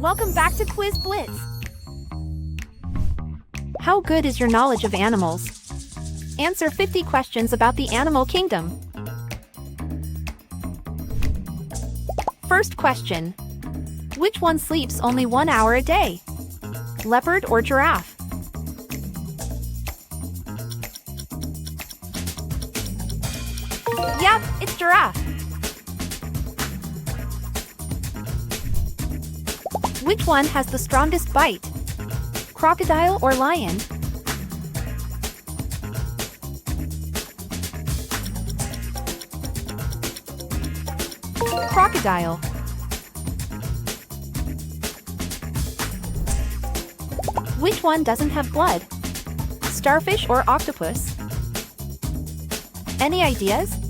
Welcome back to Quiz Blitz. How good is your knowledge of animals? Answer 50 questions about the animal kingdom. First question. Which one sleeps only 1 hour a day? Leopard or giraffe? Yep, it's giraffe. Which one has the strongest bite? Crocodile or lion? Crocodile. Which one doesn't have blood? Starfish or octopus? Any ideas?